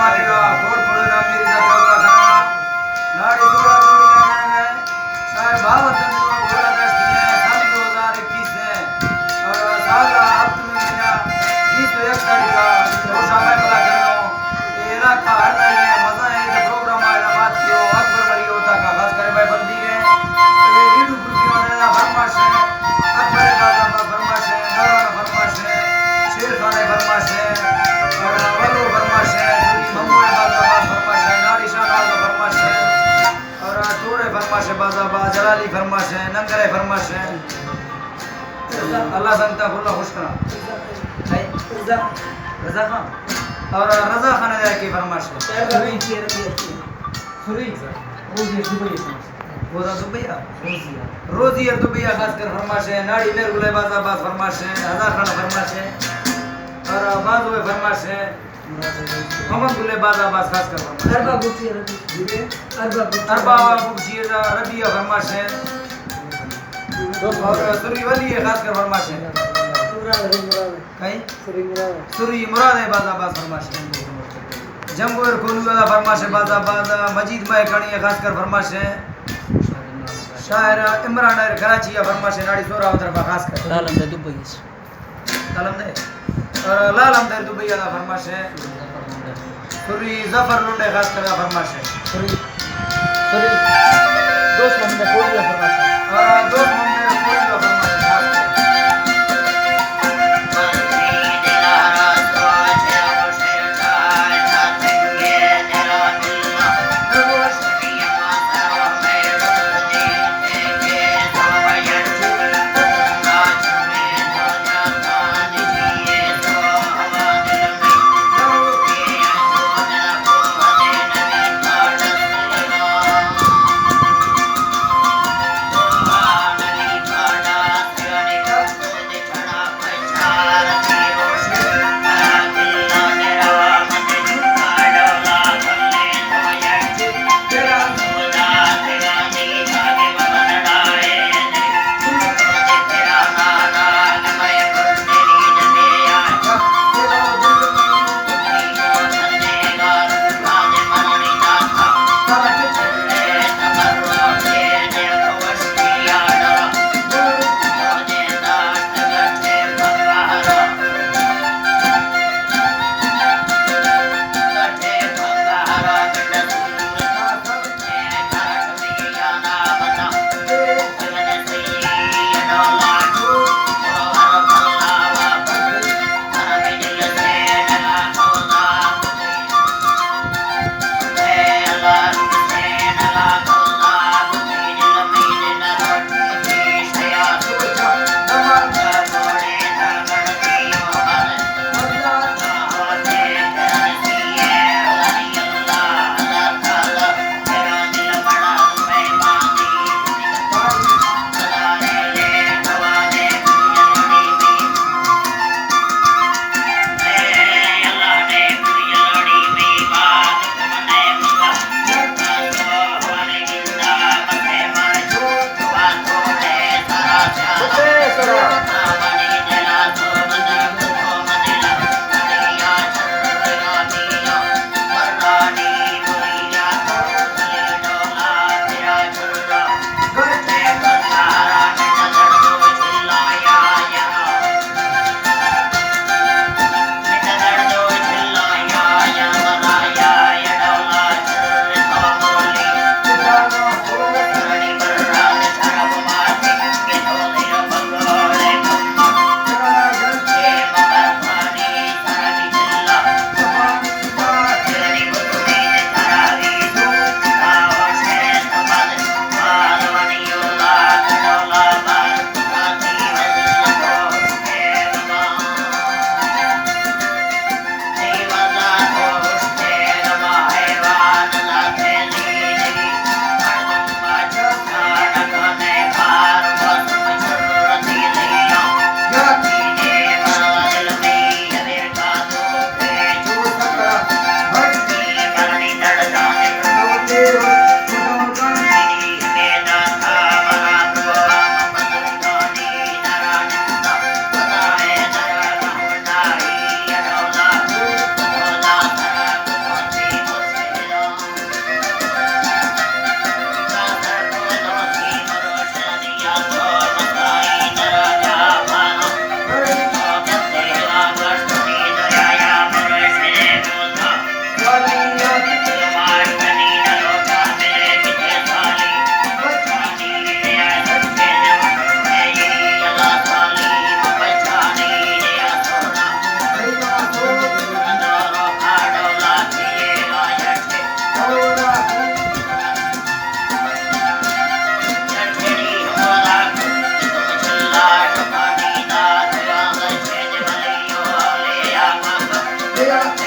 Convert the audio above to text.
माटेगा coat पड़ेगा मेरी दरवाजा करना नाड़ी दूरा दूरी लगाएंगे शायद बाबत में बोला दस्ती है सन 2021 है और साल हफ्ते में महीना 20 तारीख का रोशा मैं पता कर रहा हूँ ये इलाका हर नहीं है मजा है तो प्रोग्राम आया बात कियो अकबर बड़ी होता का खास करे भाई बंदी है ये रीडू कुर्ती वाला फरमाश है अकबर का फरमाश है दौरान फरमाश है शेर खान फरमाश है और वलो फरमाश है सूरी ममूए बाजाबाद फरमाश है नाड़ी शाह फरमाश है और तोरे फरमाश है बाजाबाद जलाली फरमाश है नंगरे फरमाश है अल्लाह संता खुला खुश करा रजा खान और रजा खान की फरमाश है रोजी और दुबैया खासकर फरमाश है नाड़ी मेर गुले बाजाबाद फरमाश है हजार खान फरमाश है और बाजुए फरमाश है मोहम्मद गुले बाजाबाद खासकर फरमाश अरबा बुक्सी रबिया फरमाश है और सुरी वली खासकर फरमाश है कहीं सुरी मुराद है बाजाबाद फरमाश है जम्बू और कोलू वाला फरमाश है बाजाबाद मजीद भाई कणी खासकर फरमाश है शायर इमरान है कराची या फरमाश है नाड़ी सोरा उधर खासकर लालम दे दुबई लालम दे और लालम दे दुबई वाला फरमाश है सुरी जफर लुंडे खासकर का फरमाश है सुरी दोस्त मोहम्मद कोई का फरमाश है और दोस्त मोहम्मद कोई का फरमाश है Hallelujah.